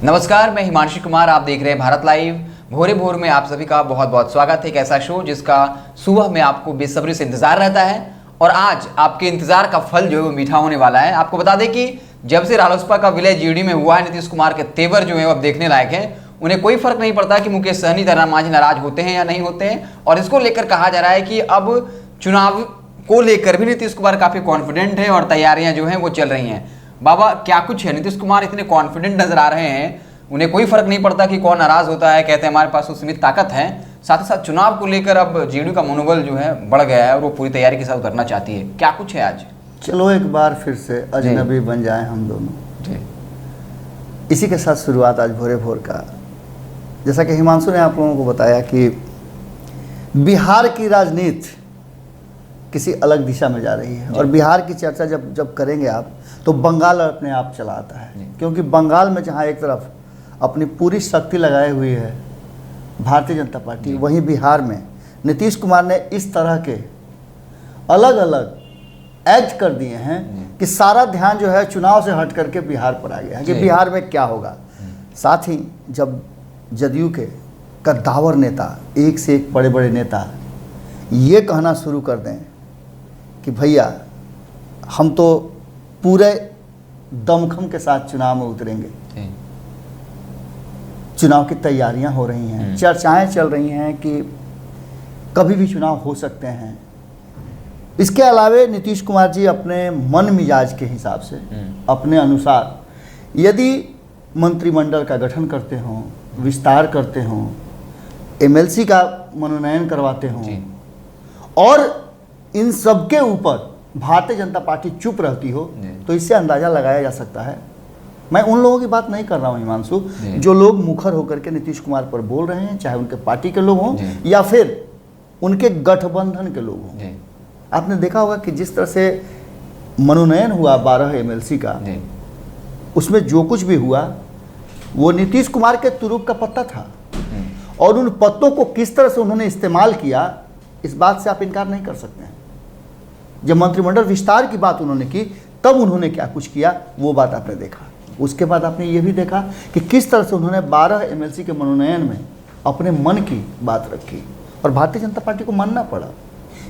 नमस्कार, मैं हिमांशु कुमार। आप देख रहे हैं भारत लाइव। भोरे भोर में आप सभी का बहुत बहुत स्वागत है। एक ऐसा शो जिसका सुबह में आपको बेसब्री से इंतजार रहता है और आज आपके इंतजार का फल जो है वो मीठा होने वाला है। आपको बता दें कि जब से रालोसपा का विलय जीडी में हुआ है, नीतीश कुमार के तेवर जो है वो अब देखने लायक है। उन्हें कोई फर्क नहीं पड़ता कि मुकेश सहनी, तरन्नुम मांझी नाराज होते हैं या नहीं होते हैं। और इसको लेकर कहा जा रहा है कि अब चुनाव को लेकर भी नीतीश कुमार काफी कॉन्फिडेंट है और तैयारियां जो हैं वो चल रही हैं। बाबा, क्या कुछ है? नीतीश कुमार इतने कॉन्फिडेंट नजर आ रहे हैं, उन्हें कोई फर्क नहीं पड़ता कि कौन नाराज होता है। कहते हैं हमारे पास तो सीमित ताकत है। साथ ही साथ चुनाव को लेकर अब जेडीयू का मनोबल जो है बढ़ गया है और वो पूरी तैयारी के साथ उतरना चाहती है। क्या कुछ है आज? चलो एक बार फिर से अजनबी बन जाए हम दोनों जी। इसी के साथ शुरुआत आज भोरे भोर का। जैसा कि हिमांशु ने आप लोगों को बताया कि बिहार की राजनीति किसी अलग दिशा में जा रही है और बिहार की चर्चा जब करेंगे आप तो बंगाल अपने आप चला आता है, क्योंकि बंगाल में जहाँ एक तरफ अपनी पूरी शक्ति लगाई हुई है भारतीय जनता पार्टी, वहीं बिहार में नीतीश कुमार ने इस तरह के अलग अलग एक्ट कर दिए हैं कि सारा ध्यान जो है चुनाव से हट करके बिहार पर आ गया है कि बिहार में क्या होगा। साथ ही जब जदयू के कद्दावर नेता, एक से एक बड़े बड़े नेता ये कहना शुरू कर दें कि भैया हम तो पूरे दमखम के साथ चुनाव में उतरेंगे, चुनाव की तैयारियां हो रही हैं, चर्चाएं चल रही हैं कि कभी भी चुनाव हो सकते हैं। इसके अलावे नीतीश कुमार जी अपने मन मिजाज के हिसाब से अपने अनुसार यदि मंत्रिमंडल का गठन करते हों, विस्तार करते हों, एमएलसी का मनोनयन करवाते हों और इन सब के ऊपर भारतीय जनता पार्टी चुप रहती हो, तो इससे अंदाज़ा लगाया जा सकता है। मैं उन लोगों की बात नहीं कर रहा हूँ हिमांशु, जो लोग मुखर होकर के नीतीश कुमार पर बोल रहे हैं, चाहे उनके पार्टी के लोग हों या फिर उनके गठबंधन के लोग हों। आपने देखा होगा कि जिस तरह से मनोनयन हुआ 12 एमएलसी का, उसमें जो कुछ भी हुआ वो नीतीश कुमार के तुरुप का पत्ता था और उन पत्तों को किस तरह से उन्होंने इस्तेमाल किया, इस बात से आप इनकार नहीं कर सकते हैं। जब मंत्रिमंडल विस्तार की बात उन्होंने की तब उन्होंने क्या कुछ किया वो बात आपने देखा। उसके बाद आपने ये भी देखा कि किस तरह से उन्होंने 12 एमएलसी के मनोनयन में अपने मन की बात रखी और भारतीय जनता पार्टी को मानना पड़ा।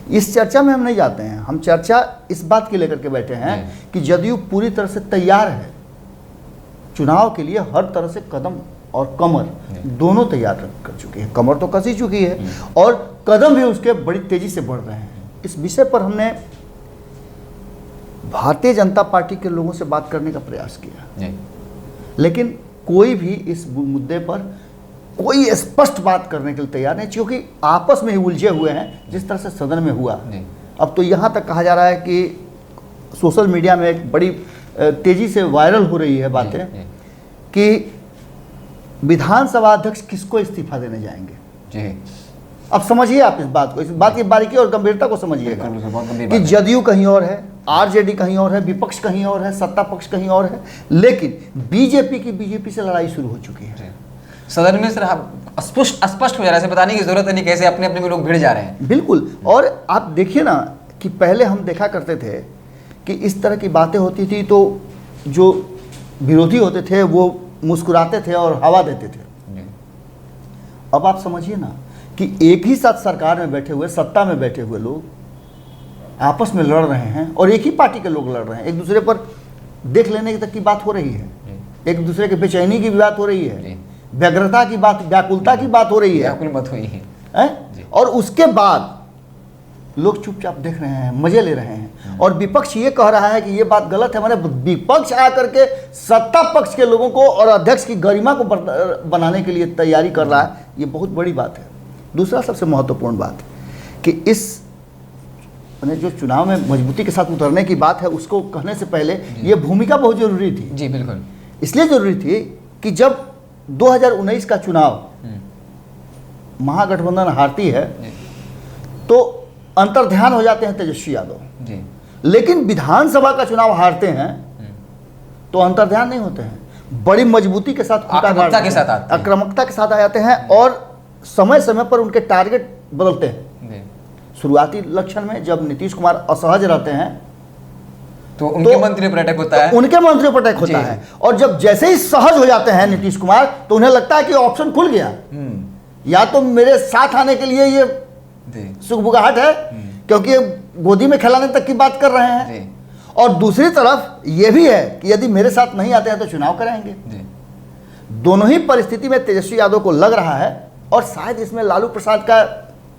इस चर्चा में हम नहीं जाते हैं, हम चर्चा इस बात की लेकर के बैठे हैं कि जदयू पूरी तरह से तैयार है चुनाव के लिए। हर तरह से कदम और कमर दोनों तैयार कर चुकी है। कमर तो कस ही चुकी है और कदम भी उसके बड़ी तेजी से बढ़ रहे हैं। इस विषय पर हमने भारतीय जनता पार्टी के लोगों से बात करने का प्रयास किया, लेकिन कोई भी इस मुद्दे पर कोई स्पष्ट बात करने के लिए तैयार नहीं, क्योंकि आपस में ही उलझे हुए हैं जिस तरह से सदन में हुआ। अब तो यहाँ तक कहा जा रहा है कि सोशल मीडिया में एक बड़ी तेजी से वायरल हो रही है बातें कि विधानसभा अध्यक्ष किसको इस्तीफा देने जाएंगे। अब समझिए आप इस बात की बारीकी और गंभीरता को समझिएगा कि जदयू कहीं और है, आरजेडी कहीं और है, विपक्ष कहीं और है, सत्ता पक्ष कहीं और है, लेकिन बीजेपी से लड़ाई शुरू हो चुकी है। सदन में स्पष्ट हो जा रहा है, बताने की जरूरत नहीं कैसे अपने अपने में लोग भिड़ जा रहे हैं। बिल्कुल। और आप देखिए ना कि पहले हम देखा करते थे कि इस तरह की बातें होती थी तो जो विरोधी होते थे वो मुस्कुराते थे और हवा देते थे। अब आप समझिए ना कि एक ही साथ सरकार में बैठे हुए, सत्ता में बैठे हुए लोग आपस में लड़ रहे हैं और एक ही पार्टी के लोग लड़ रहे हैं। एक दूसरे पर देख लेने तक की बात हो रही है, एक दूसरे के बेचैनी की बात हो रही है, व्यग्रता की बात, व्याकुलता की बात हो रही है। और उसके बाद लोग चुपचाप देख रहे हैं, मजे ले रहे हैं। और विपक्ष ये कह रहा है कि ये बात गलत है। मैंने विपक्ष आकर के सत्ता पक्ष के लोगों को और अध्यक्ष की गरिमा को बनाने के लिए तैयारी कर रहा है, ये बहुत बड़ी बात है। दूसरा सबसे महत्वपूर्ण बात कि इस जो चुनाव में मजबूती के साथ उतरने की बात है, उसको कहने से पहले ये भूमिका बहुत जरूरी थी। जी बिल्कुल। इसलिए जरूरी थी कि जब 2019 का चुनाव महागठबंधन हारती है तो अंतर्ध्यान हो जाते हैं तेजस्वी यादव, लेकिन विधानसभा का चुनाव हारते हैं तो अंतर्ध्यान नहीं होते हैं, बड़ी मजबूती के साथ, आक्रामकता के साथ आ जाते हैं और समय समय पर उनके टारगेट बदलते हैं। शुरुआती लक्षण में जब नीतीश कुमार असहज रहते हैं तो उनके मंत्री पर अटैक होता है, उनके मंत्रियों पर अटैक होता जी। है। और जब जैसे ही सहज हो जाते हैं नीतीश कुमार, तो उन्हें लगता है कि ऑप्शन खुल गया, या तो मेरे साथ आने के लिए ये जी, सुगबुगाहट है, क्योंकि ये गोदी में खिलाने तक की बात कर रहे हैं, जी, और दूसरी तरफ ये भी है कि यदि मेरे साथ नहीं आते हैं तो चुनाव कराएंगे। जी, दोनों ही परिस्थिति में तेजस्वी यादव को लग रहा है, और शायद इसमें लालू प्रसाद का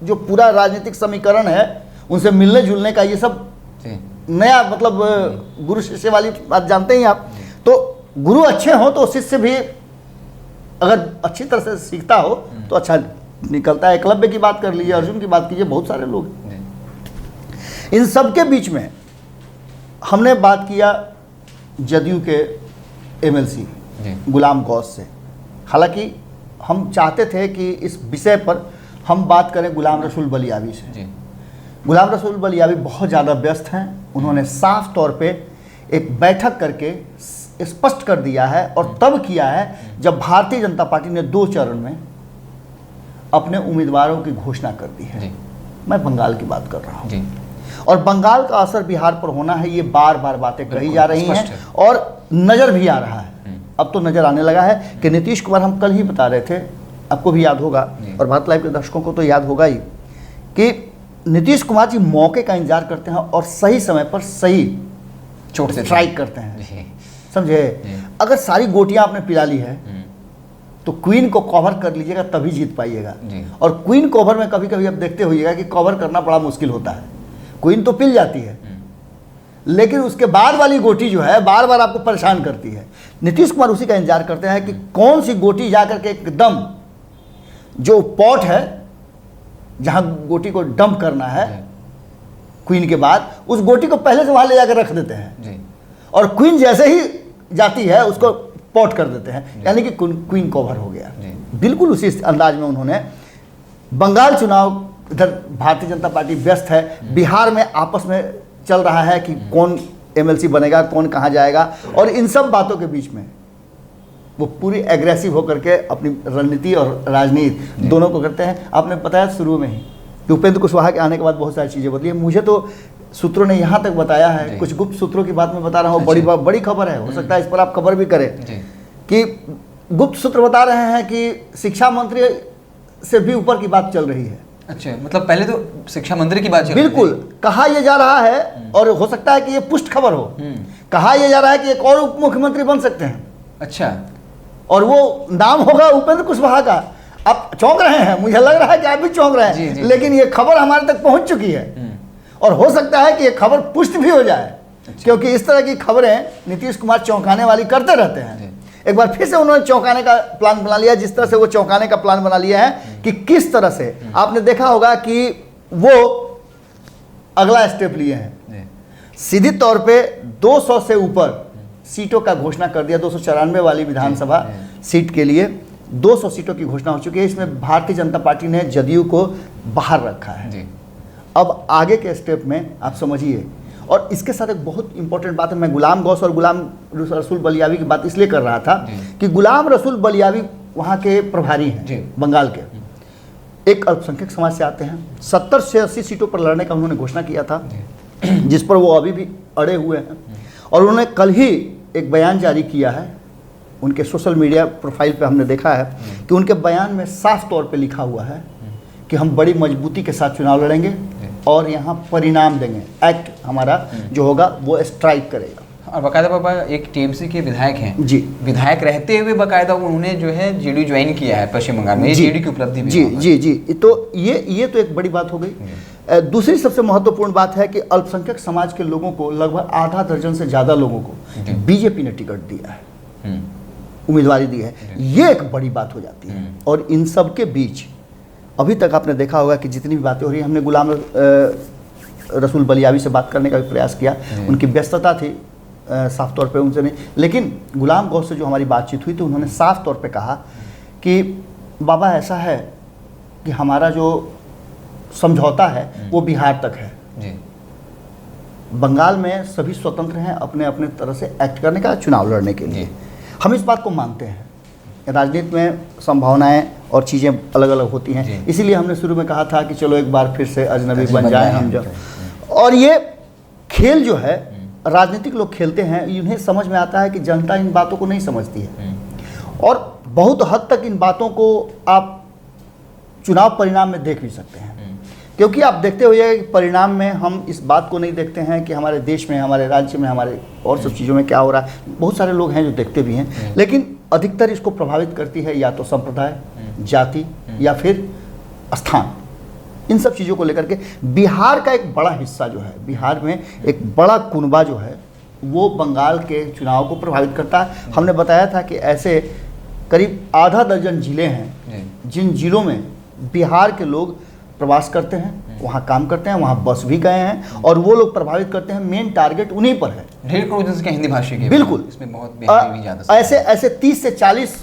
जो पूरा राजनीतिक समीकरण है, उनसे मिलने जुलने का, ये सब जी, नया, मतलब गुरु शिष्य वाली बात जानते ही आप। तो गुरु अच्छे हो तो शिष्य भी अगर अच्छी तरह से सीखता हो तो अच्छा निकलता है। एकलव्य की बात कर लीजिए, अर्जुन की बात कीजिए, बहुत सारे लोग हैं। जी, इन सब के बीच में हमने बात किया जदयू के एमएलसी जी, गुलाम गौस से। हालांकि हम चाहते थे कि इस विषय पर हम बात करें गुलाम रसूल बलियावी से। जी, गुलाम रसूल बलियावी बहुत ज़्यादा व्यस्त हैं। उन्होंने साफ तौर पे एक बैठक करके स्पष्ट कर दिया है, और तब किया है जब भारतीय जनता पार्टी ने 2 चरण में अपने उम्मीदवारों की घोषणा कर दी है। जी, मैं बंगाल की बात कर रहा हूँ, जी, और बंगाल का असर बिहार पर होना है, ये बार बार बातें कही बिल्कुल, जा रही स्पष्ट हैं, है। और नज़र भी आ रहा है। अब तो नज़र आने लगा है कि नीतीश कुमार, हम कल ही बता रहे थे, आपको भी याद होगा जी। और भारत लाइव के दर्शकों को तो याद होगा ही, कि नीतीश कुमार जी मौके का इंतजार करते हैं और सही समय पर सही चोट से स्ट्राइक करते हैं, जी, समझे। जी। अगर सारी गोटियां आपने पिला ली है तो क्वीन को कवर कर लीजिएगा, तभी जीत पाइएगा। जी। और क्वीन कवर में कभी कभी आप देखते होइएगा कि कवर करना बड़ा मुश्किल होता है। क्वीन तो पिल जाती है, लेकिन उसके बाद वाली गोटी जो है बार बार आपको परेशान करती है। नीतीश कुमार उसी का इंतजार करते हैं कि कौन सी गोटी जाकर के एकदम जो पॉट है जहां गोटी को डंप करना है क्वीन के बाद, उस गोटी को पहले से वहां ले जाकर रख देते हैं, जी, और क्वीन जैसे ही जाती है उसको पॉट कर देते हैं, यानी कि क्वीन कवर हो गया। जी। बिल्कुल उसी अंदाज में उन्होंने बंगाल चुनाव, इधर भारतीय जनता पार्टी व्यस्त है, बिहार में आपस में चल रहा है कि कौन एमएलसी बनेगा, कौन कहाँ जाएगा, और इन सब बातों के बीच में वो पूरी एग्रेसिव होकर के अपनी रणनीति और राजनीति दोनों को करते हैं। आपने बताया शुरू में ही कि उपेंद्र कुशवाहा के आने के बाद बहुत सारी चीज़ें बदली हैं। मुझे तो सूत्रों ने यहाँ तक बताया है, कुछ गुप्त सूत्रों की बात मैं बता रहा हूँ, बड़ी खबर है, हो सकता है इस पर आप खबर भी करें, कि गुप्त सूत्र बता रहे हैं कि शिक्षा मंत्री से भी ऊपर की बात चल रही है। अच्छा, मतलब पहले तो शिक्षा मंत्री की बात चल रही बिल्कुल, कहा यह जा रहा है, और हो सकता है कि ये पुष्ट खबर हो, कहा यह जा रहा है कि एक और उप मुख्यमंत्री बन सकते हैं। अच्छा, और वो नाम होगा उपेंद्र कुशवाहा का। आप चौंक रहे हैं, मुझे लग रहा है कि आप भी चौंक रहे जी, हैं, जी। लेकिन ये खबर हमारे तक पहुंच चुकी है, और हो सकता है कि ये खबर पुष्ट भी हो जाए, क्योंकि इस तरह की खबरें नीतीश कुमार चौंकाने वाली करते रहते हैं। एक बार फिर से उन्होंने चौंकाने का प्लान बना लिया, जिस तरह से वो चौंकाने का प्लान बना लिया है कि किस तरह से आपने देखा होगा कि वो अगला स्टेप लिए हैं। सीधी तौर पे 200 से ऊपर सीटों का घोषणा कर दिया, 294 वाली विधानसभा सीट के लिए 200 सीटों की घोषणा हो चुकी है। इसमें भारतीय जनता पार्टी ने जदयू को बाहर रखा है। जी, अब आगे के स्टेप में आप समझिए, और इसके साथ एक बहुत इंपॉर्टेंट बात है, मैं गुलाम गौस और गुलाम रसूल बलियावी की बात इसलिए कर रहा था कि गुलाम रसूल बलियावी वहाँ के प्रभारी हैं बंगाल के, एक अल्पसंख्यक समाज से आते हैं। 70 से 80 सीटों पर लड़ने का उन्होंने घोषणा किया था, जिस पर वो अभी भी अड़े हुए हैं। और उन्होंने कल ही एक बयान जारी किया है, उनके सोशल मीडिया प्रोफाइल पे हमने देखा है कि उनके बयान में साफ तौर पे लिखा हुआ है कि हम बड़ी मजबूती के साथ चुनाव लड़ेंगे और यहाँ परिणाम देंगे, एक्ट हमारा जो होगा वो स्ट्राइक करेगा। और बाकायदा बाबा एक टीएमसी के विधायक हैं जी, विधायक रहते हुए बाकायदा उन्होंने जो है जेडीयू ज्वाइन किया है पश्चिम बंगाल में, ये जी, जेडीयू की उपलब्धि भी जी है। जी जी, तो ये तो एक बड़ी बात हो गई। दूसरी सबसे महत्वपूर्ण बात है कि अल्पसंख्यक समाज के लोगों को, लगभग आधा दर्जन से ज़्यादा लोगों को बीजेपी ने टिकट दिया है, उम्मीदवारी दी है। ये एक बड़ी बात हो जाती है। और इन सब के बीच अभी तक आपने देखा होगा कि जितनी भी बातें हो रही हैं, हमने गुलाम रसूल बलियावी से बात करने का भी प्रयास किया, उनकी व्यस्तता थी, साफ तौर पे उनसे नहीं, लेकिन गुलाम गौस से जो हमारी बातचीत हुई तो उन्होंने साफ तौर पे कहा कि बाबा ऐसा है कि हमारा जो समझौता है वो बिहार तक है, जी, बंगाल में सभी स्वतंत्र हैं अपने अपने तरह से एक्ट करने का, चुनाव लड़ने के लिए। हम इस बात को मानते हैं, राजनीति में संभावनाएं और चीज़ें अलग अलग होती हैं, इसीलिए हमने शुरू में कहा था कि चलो एक बार फिर से अजनबी बन जाए हम जब। और ये खेल जो है राजनीतिक लोग खेलते हैं, इन्हें समझ में आता है कि जनता इन बातों को नहीं समझती है और बहुत हद तक इन बातों को आप चुनाव परिणाम में देख भी सकते हैं। क्योंकि आप देखते हुए परिणाम में हम इस बात को नहीं देखते हैं कि हमारे देश में, हमारे राज्य में, हमारे और सब चीज़ों में क्या हो रहा है। बहुत सारे लोग हैं जो देखते भी हैं, लेकिन अधिकतर इसको प्रभावित करती है या तो संप्रदाय, जाति या फिर स्थान। इन सब चीज़ों को लेकर के बिहार का एक बड़ा हिस्सा जो है, बिहार में एक बड़ा कुनबा जो है वो बंगाल के चुनाव को प्रभावित करता है। हमने बताया था कि ऐसे करीब आधा दर्जन जिले हैं जिन जिलों में बिहार के लोग प्रवास करते हैं, वहाँ काम करते हैं, वहाँ बस भी गए हैं और वो लोग प्रभावित करते हैं। मेन टारगेट उन्हीं पर है। 1.5 करोड़ जनसंख्या हिंदी भाषी की, बिल्कुल, इसमें बहुत बिहारी भी ज़्यादा ऐसे 30 से 40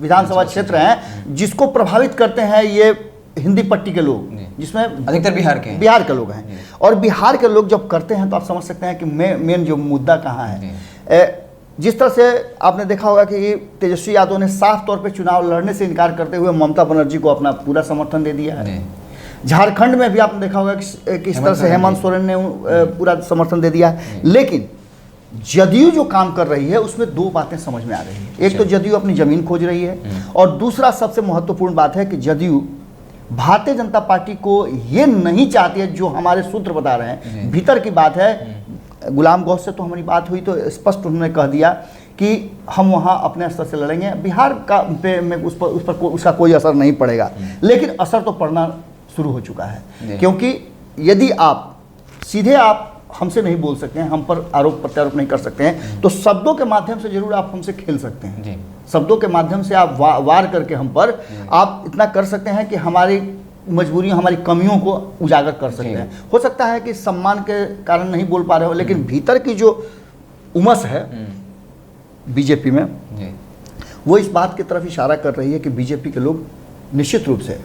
विधानसभा क्षेत्र हैं जिसको प्रभावित करते हैं ये हिंदी पट्टी के लोग, जिसमें अधिकतर बिहार के लोग हैं। और बिहार के लोग जब करते हैं तो आप समझ सकते हैं कि मेन जो मुद्दा कहाँ है। जिस तरह से आपने देखा होगा कि तेजस्वी यादव ने साफ तौर पे चुनाव लड़ने से इनकार करते हुए ममता बनर्जी को अपना पूरा समर्थन दे दिया है। झारखंड में भी आपने देखा होगा कि किस तरह से हेमंत सोरेन ने पूरा समर्थन दे दिया है। लेकिन जदयू जो काम कर रही है उसमें दो बातें समझ में आ रही है। एक तो जदयू अपनी जमीन खोज रही है और दूसरा सबसे महत्वपूर्ण बात है कि जदयू भारतीय जनता पार्टी को ये नहीं चाहती है, जो हमारे सूत्र बता रहे हैं, भीतर की बात है। गुलाम गौस से तो हमारी बात हुई तो स्पष्ट उन्होंने कह दिया कि हम वहाँ अपने स्तर से लड़ेंगे, बिहार का पे में उस पर उसका कोई असर नहीं पड़ेगा। लेकिन असर तो पड़ना शुरू हो चुका है, क्योंकि यदि आप सीधे आप हमसे नहीं बोल सकते हैं, हम पर आरोप प्रत्यारोप नहीं कर सकते हैं, तो शब्दों के माध्यम से जरूर आप हमसे खेल सकते हैं। शब्दों के माध्यम से आप वार करके हम पर आप इतना कर सकते हैं कि हमारी मजबूरियों, हमारी कमियों को उजागर कर सकते हैं। हो सकता है कि सम्मान के कारण नहीं बोल पा रहे हो, लेकिन भीतर की जो उमस है बीजेपी में, वो इस बात की तरफ इशारा कर रही है कि बीजेपी के लोग निश्चित रूप से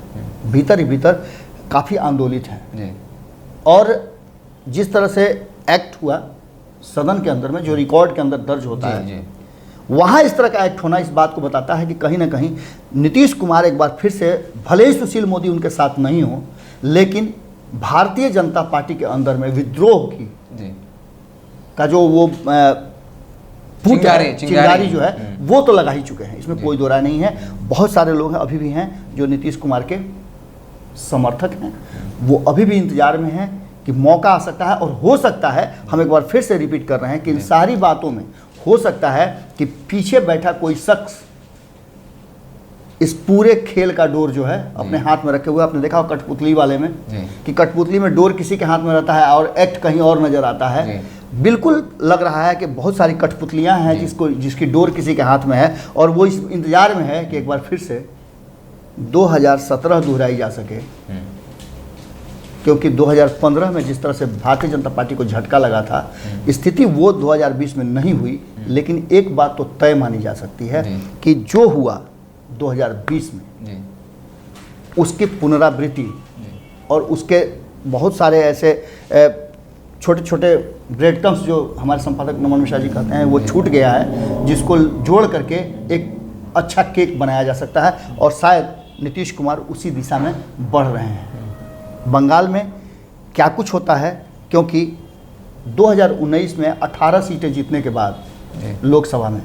भीतर ही भीतर काफ़ी आंदोलित हैं। और जिस तरह से एक्ट हुआ सदन के अंदर में, जो रिकॉर्ड के अंदर दर्ज होता है, वहाँ इस तरह का एक्ट होना इस बात को बताता है कि कहीं ना कहीं नीतीश कुमार एक बार फिर से, भले ही सुशील मोदी उनके साथ नहीं हो, लेकिन भारतीय जनता पार्टी के अंदर में विद्रोह की का जो वो चिंगारी जो है वो तो लगा ही चुके हैं, इसमें कोई दो राय नहीं है। बहुत सारे लोग हैं, अभी भी हैं, जो नीतीश कुमार के समर्थक हैं। वो अभी भी इंतजार में हैं कि मौका आ सकता है, और हो सकता है, हम एक बार फिर से रिपीट कर रहे हैं कि इन सारी बातों में हो सकता है कि पीछे बैठा कोई शख्स इस पूरे खेल का डोर जो है अपने हाथ में रखे हुए। आपने देखा हो कठपुतली वाले में कि कठपुतली में डोर किसी के हाथ में रहता है और एक्ट कहीं और नजर आता है। बिल्कुल लग रहा है कि बहुत सारी कठपुतलियां हैं जिसकी डोर किसी के हाथ में है, और वो इस इंतजार में है कि एक बार फिर से 2017 दोहराई जा सके। क्योंकि 2015 में जिस तरह से भारतीय जनता पार्टी को झटका लगा था, स्थिति वो 2020 में नहीं हुई। लेकिन एक बात तो तय मानी जा सकती है कि जो हुआ 2020 में, उसकी पुनरावृत्ति और उसके बहुत सारे ऐसे छोटे छोटे ब्रेड क्रम्स, जो हमारे संपादक नमन मिश्रा जी कहते हैं, वो छूट गया है, जिसको जोड़ करके एक अच्छा केक बनाया जा सकता है। और शायद नीतीश कुमार उसी दिशा में बढ़ रहे हैं। बंगाल में क्या कुछ होता है, क्योंकि 2019 में 18 सीटें जीतने के बाद लोकसभा में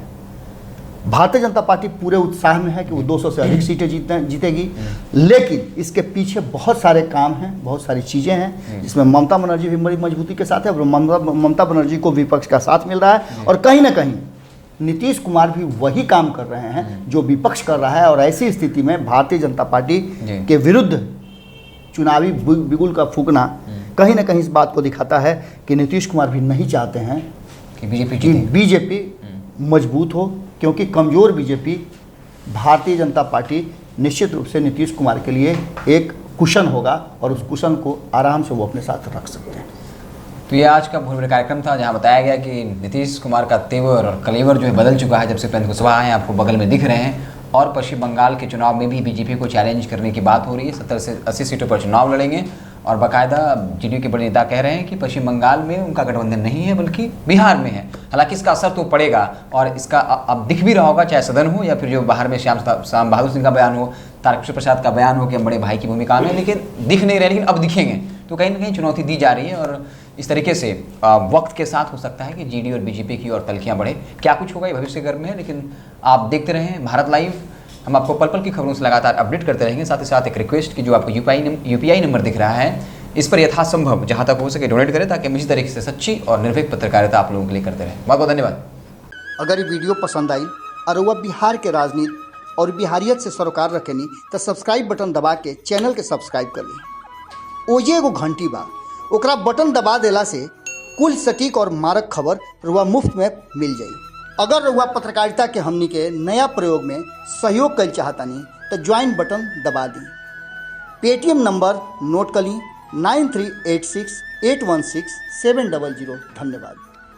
भारतीय जनता पार्टी पूरे उत्साह में है कि वो 200 से अधिक सीटें जीतेगी। लेकिन इसके पीछे बहुत सारे काम हैं, बहुत सारी चीज़ें हैं, जिसमें ममता बनर्जी भी बड़ी मजबूती के साथ है। और ममता बनर्जी को विपक्ष का साथ मिल रहा है, और कहीं ना कहीं नीतीश कुमार भी वही काम कर रहे हैं जो विपक्ष कर रहा है। और ऐसी स्थिति में भारतीय जनता पार्टी के विरुद्ध चुनावी बिगुल का फूंकना कहीं ना कहीं इस बात को दिखाता है कि नीतीश कुमार भी नहीं चाहते हैं कि बीजेपी मजबूत हो, क्योंकि कमज़ोर बीजेपी भारतीय जनता पार्टी निश्चित रूप से नीतीश कुमार के लिए एक कुशन होगा, और उस कुशन को आराम से वो अपने साथ रख सकते हैं। तो ये आज का भोर कार्यक्रम था, जहां बताया गया कि नीतीश कुमार का तेवर और कलेवर जो है बदल चुका है। जब से प्रेम कुशवाहा हैं, आपको बगल में दिख रहे हैं, और पश्चिम बंगाल के चुनाव में भी बीजेपी को चैलेंज करने की बात हो रही है। 70 से 80 सीटों पर चुनाव लड़ेंगे, और बाकायदा जेडीयू के बड़े नेता कह रहे हैं कि पश्चिम बंगाल में उनका गठबंधन नहीं है, बल्कि बिहार में है। हालांकि इसका असर तो पड़ेगा, और इसका अब दिख भी रहा होगा, चाहे सदन हो या फिर जो बाहर में श्याम बहादुर सिंह का बयान हो, तारकिशोर प्रसाद का बयान हो कि हम बड़े भाई की भूमिका में, लेकिन दिख नहीं रहे, लेकिन अब दिखेंगे। तो कहीं ना कहीं चुनौती दी जा रही है, और इस तरीके से वक्त के साथ हो सकता है कि जीडी और बीजेपी की और तलखियां बढ़े। क्या कुछ होगा ये भविष्य गर्भ में है, लेकिन आप देखते रहें भारत लाइव। हम आपको पल पल की खबरों से लगातार अपडेट करते रहेंगे। साथ ही साथ एक रिक्वेस्ट की, जो आपको यूपीआई नंबर दिख रहा है, इस पर यथासंभव जहां तक हो सके डोनेट करें, ताकि हम इसी तरीके से सच्ची और निर्भीक पत्रकारिता आप लोगों के लिए करते रहें। बहुत बहुत धन्यवाद। अगर ये वीडियो पसंद आई और वह बिहार के राजनीति और बिहारियत से सरोकार रखेनी तो सब्सक्राइब बटन दबा के चैनल के सब्सक्राइब कर ली। ओजे एगो घंटी बा, ओकरा बटन दबा देला से कुल सटीक और मारक खबर रुआ मुफ्त में मिल जाई। अगर रुआ पत्रकारिता के हमनी के नया प्रयोग में सहयोग कर चाहतानी तो ज्वाइन बटन दबा दी। पेटीएम नंबर नोट कर ली 9386816700। धन्यवाद।